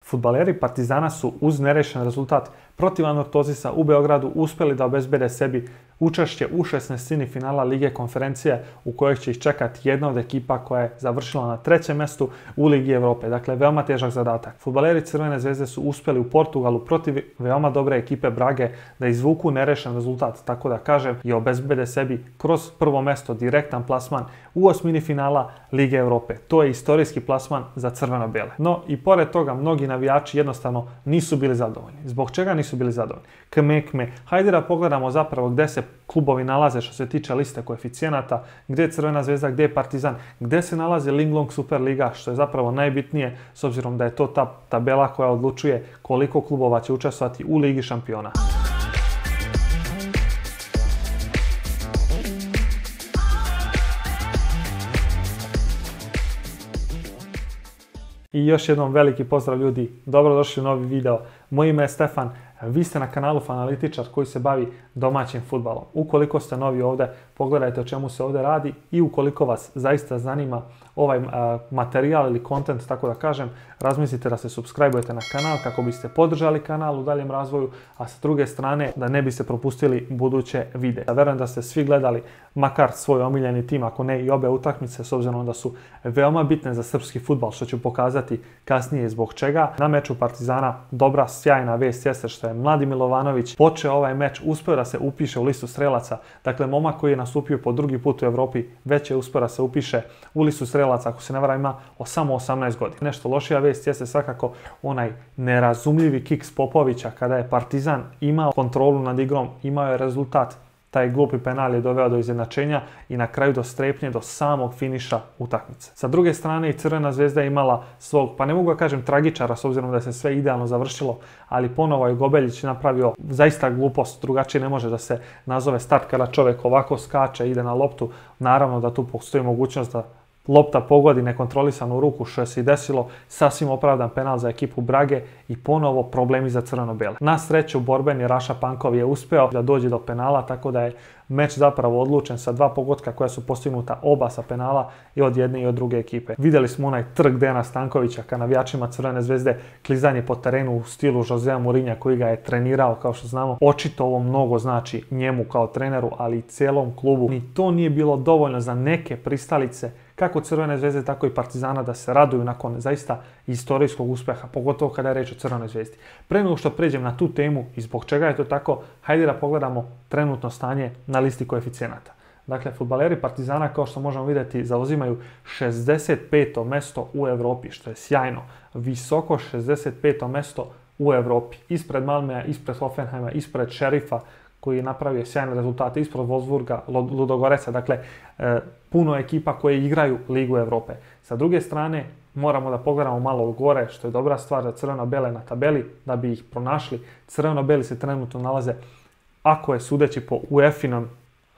Fudbaleri Partizana su uz nerešen rezultat protiv Anortozisa u Beogradu uspjeli da obezbede sebi učešće u 16. finala Lige konferencije u kojoj će ih čekati jedna od ekipa koja je završila na 3. mjestu u Ligi Evrope. Dakle, veoma težak zadatak. Fudbaleri Crvene zvezde su uspjeli u Portugalu protiv veoma dobre ekipe Brage da izvuku nerešen rezultat, tako da kažem, i obezbede sebi kroz prvo mjesto direktan plasman u osmini finala Lige Evrope. To je istorijski plasman za crveno-bele. No i pored toga mnogi navijači jednostavno nisu bili zadovoljni. Zbog čega nisu bili zadovoljni? Kme. Hajde da pogledamo zapravo gdje se klubovi nalaze što se tiče liste koeficijenata, gdje je Crvena zvezda, gdje je Partizan, gdje se nalazi Linglong Superliga, što je zapravo najbitnije s obzirom da je to ta tabela koja odlučuje koliko klubova će učestvovati u Ligi šampiona. I još jednom veliki pozdrav ljudi, dobrodošli u novi video. Moje ime je Stefan, vi ste na kanalu Fanalitičar koji se bavi domaćim fudbalom. Ukoliko ste novi ovdje, pogledajte o čemu se ovdje radi i ukoliko vas zaista zanima ovaj materijal ili content, tako da kažem, razmislite da se subscribe-ujete na kanal kako biste podržali kanal u daljem razvoju, a sa druge strane da ne biste propustili buduće videe. Ja verujem da ste svi gledali makar svoj omiljeni tim, ako ne i obe utakmice, s obzirom da su veoma bitne za srpski fudbal, što ću pokazati kasnije zbog čega. Na meču Partizana dobra, sjajna vest jeste što je mladi Milovanović počeo ovaj meč, uspio da se upiše u listu strelaca. Dakle, momak koji je nastupio po drugi put u Evropi već je uspio da se upiše u listu strelaca, ako se ne varam ima samo 18 godina. Nešto lošija vest jeste svakako onaj nerazumljivi kiks Popovića kada je Partizan imao kontrolu nad igrom, imao je rezultat. Taj glupi penal je doveo do izjednačenja i na kraju do strepnje, do samog finiša utakmice. Sa druge strane i Crvena zvezda je imala svog, pa ne mogu da kažem tragičara s obzirom da se sve idealno završilo, ali ponovo je Gobeljić napravio zaista glupost, drugačije ne može da se nazove start kada čovjek ovako skače, ide na loptu. Naravno da tu postoji mogućnost da lopta pogodi nekontrolisanu ruku, što se i desilo, sasvim opravdan penal za ekipu Brage i ponovo problemi za crveno-bele. Na sreću borbeni Raša Pankov je uspeo da dođe do penala, tako da je meč zapravo odlučen sa dva pogotka koja su postignuta oba sa penala i od jedne i od druge ekipe. Vidjeli smo onaj trg Dejana Stankovića ka navijačima Crvene zvezde, klizanje po terenu u stilu Josea Mourinha koji ga je trenirao, kao što znamo. Očito ovo mnogo znači njemu kao treneru, ali i cijelom klubu. Ni to nije bilo dovoljno za neke pristalice kako Crvene zvezde, tako i Partizana da se raduju nakon zaista istorijskog uspjeha, pogotovo kada je reč o Crvenoj zvezdi. Pre nego što pređem na tu temu i zbog čega je to tako, hajde da pogledamo trenutno stanje na listi koeficijenata. Dakle, fudbaleri Partizana, kao što možemo vidjeti, zauzimaju 65. mjesto u Evropi, što je sjajno. Visoko 65. mjesto u Evropi. Ispred Malmea, ispred Hoffenheima, ispred Šerifa, koji je napravio sjajne rezultate, ispred Wolfsburga, Ludogoreca, dakle puno ekipa koje igraju Ligu Evrope. Sa druge strane, moramo da pogledamo malo gore, što je dobra stvar za crveno-bele na tabeli, da bi ih pronašli. Crveno-beli se trenutno nalaze, ako je sudeći po UEFA-inom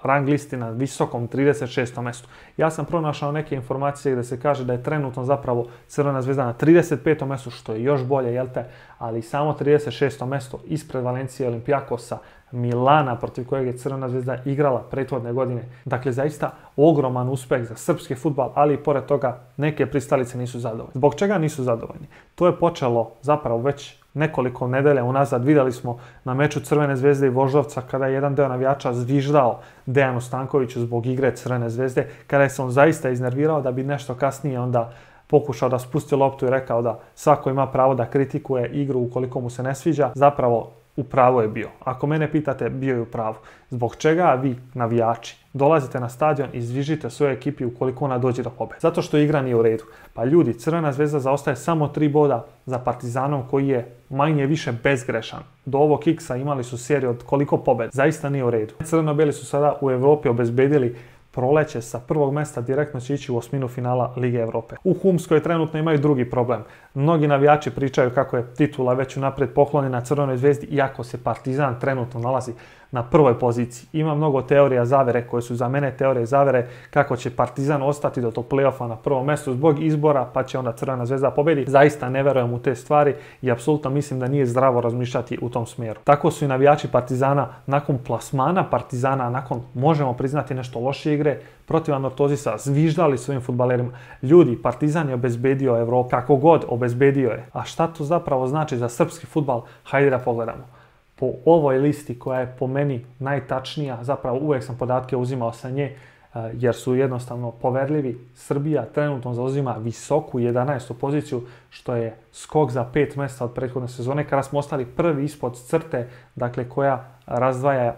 rang listi, na visokom 36. mjestu. Ja sam pronašao neke informacije gdje se kaže da je trenutno zapravo Crvena zvezda na 35. mjestu, što je još bolje, jel te? Ali samo 36. mjesto ispred Valencije, Olimpijakosa, Milana, protiv kojeg je Crvena zvezda igrala prethodne godine. Dakle, zaista ogroman uspjeh za srpski fudbal, ali i pored toga neke pristalice nisu zadovoljni. Zbog čega nisu zadovoljni? To je počelo zapravo već nekoliko nedelja unazad. Vidjeli smo na meču Crvene zvezde i Voždovca kada je jedan deo navijača zviždao Dejanu Stankoviću zbog igre Crvene zvezde, kada je se on zaista iznervirao da bi nešto kasnije onda pokušao da spusti loptu i rekao da svako ima pravo da kritikuje igru ukoliko mu se ne sviđa. Zapravo u pravu je bio. Ako mene pitate, bio je u pravu. Zbog čega vi, navijači, dolazite na stadion i zvižite svojoj ekipi ukoliko ona dođe do pobjede? Zato što igra nije u redu. Pa ljudi, Crvena zvezda zaostaje samo 3 boda za Partizanom koji je manje više bezgrešan. Do ovog X-a imali su seriju od koliko pobjeda. Zaista nije u redu. Crveno-beli su sada u Evropi obezbedili proleće, sa prvog mjesta direktno će ići u osminu finala Lige Evrope. U Humskoj trenutno imaju drugi problem. Mnogi navijači pričaju kako je titula već unaprijed poklonjena Crvenoj zvezdi, iako se Partizan trenutno nalazi na prvoj poziciji. Ima mnogo teorija zavere koje su za mene teorije zavere kako će Partizan ostati do tog play-offa na prvom mjestu zbog izbora, pa će onda Crvena zvezda pobediti. Zaista ne verujem u te stvari i apsolutno mislim da nije zdravo razmišljati u tom smjeru. Tako su i navijači Partizana nakon plasmana Partizana, nakon možemo priznati nešto lošije igre protiv Anortozisa, zviždali svojim fudbalerima. Ljudi, Partizan je obezbedio Evropu, kako god obezbedio je. A šta to zapravo znači za srpski fudbal? Hajde da pogledamo. Po ovoj listi koja je po meni najtačnija, zapravo uvijek sam podatke uzimao sa nje, jer su jednostavno poverljivi. Srbija trenutno zauzima visoku 11. poziciju, što je skok za 5 mjesta od prethodne sezone, kada smo ostali prvi ispod crte, dakle koja razdvaja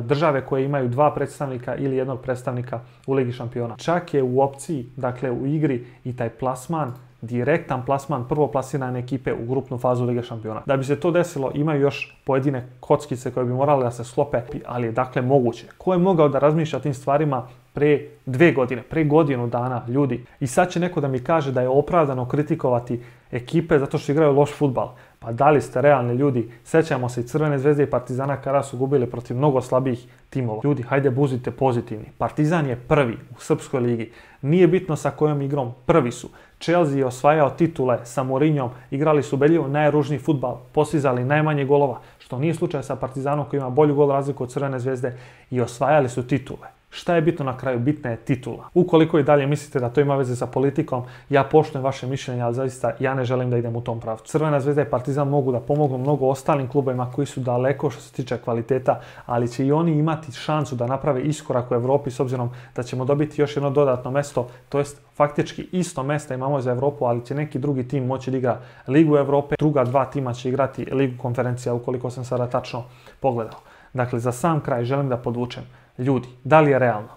države koje imaju 2 predstavnika ili 1 predstavnika u Ligi šampiona. Čak je u opciji, dakle u igri i taj plasman, direktan plasman prvoplasirane ekipe u grupnu fazu Lige šampiona. Da bi se to desilo, imaju još pojedine kockice koje bi morale da se sklope, ali je dakle moguće. Ko je mogao da razmišlja o tim stvarima pre 2 godine, pre godinu dana, ljudi? I sad će neko da mi kaže da je opravdano kritikovati ekipe zato što igraju loš fudbal. Pa da li ste realni, ljudi? Sećamo se i Crvene zvezde i Partizana kada su gubili protiv mnogo slabijih timova. Ljudi, hajde budite pozitivni. Partizan je prvi u Srpskoj ligi. Nije bitno sa kojom igrom, prvi su. Chelsea je osvajao titule sa Mourinhom, igrali su ubedljivo najružniji fudbal, postizali najmanje golova, što nije slučaj sa Partizanom koji ima bolju gol razliku od Crvene zvezde, i osvajali su titule. Šta je bitno na kraju? Bitna je titula. Ukoliko i dalje mislite da to ima veze sa politikom, ja poštujem vaše mišljenje, ali zaista ja ne želim da idem u tom pravcu. Crvena zvezda i Partizan mogu da pomognu mnogo ostalim klubovima koji su daleko što se tiče kvaliteta, ali će i oni imati šansu da naprave iskorak u Evropi s obzirom da ćemo dobiti još jedno dodatno mesto, to jest faktički isto mjesto imamo za Evropu, ali će neki drugi tim moći da igra Ligu Evrope, druga 2 tima će igrati Ligu konferencija, ukoliko sam sada tačno pogledao. Dakle, za sam kraj želim da podvučem. Ljudi, da li je realno?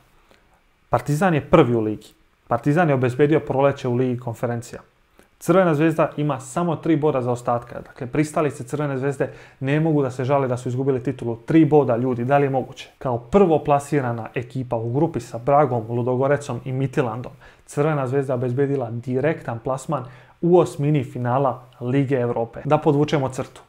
Partizan je prvi u ligi. Partizan je obezbedio proleće u Ligi konferencija. Crvena zvezda ima samo 3 boda za ostatka. Dakle, pristalice Crvene zvezde ne mogu da se žale da su izgubili titulu. 3 boda, ljudi, da li je moguće? Kao prvo plasirana ekipa u grupi sa Bragom, Ludogorecom i Midtjyllandom, Crvena zvezda obezbedila direktan plasman u osmini finala Lige Evrope. Da podvučemo crtu.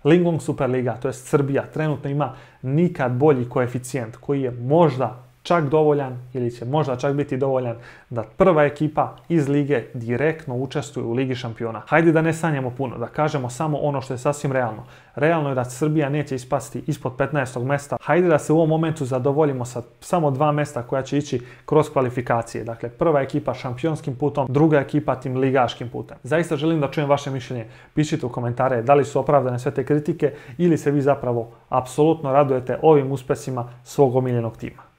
Lingong Superliga, to je Srbija, trenutno ima nikad bolji koeficijent koji je možda čak dovoljan ili će možda čak biti dovoljan da prva ekipa iz lige direktno učestvuje u Ligi šampiona. Hajde da ne sanjamo puno, da kažemo samo ono što je sasvim realno. Realno je da Srbija neće ispasti ispod 15. mjesta. Hajde da se u ovom momentu zadovoljimo sa samo 2 mjesta koja će ići kroz kvalifikacije. Dakle, prva ekipa šampionskim putom, druga ekipa tim ligaškim putem. Zaista želim da čujem vaše mišljenje. Pišite u komentare da li su opravdane sve te kritike ili se vi zapravo apsolutno radujete ovim uspesima svog omiljenog tima.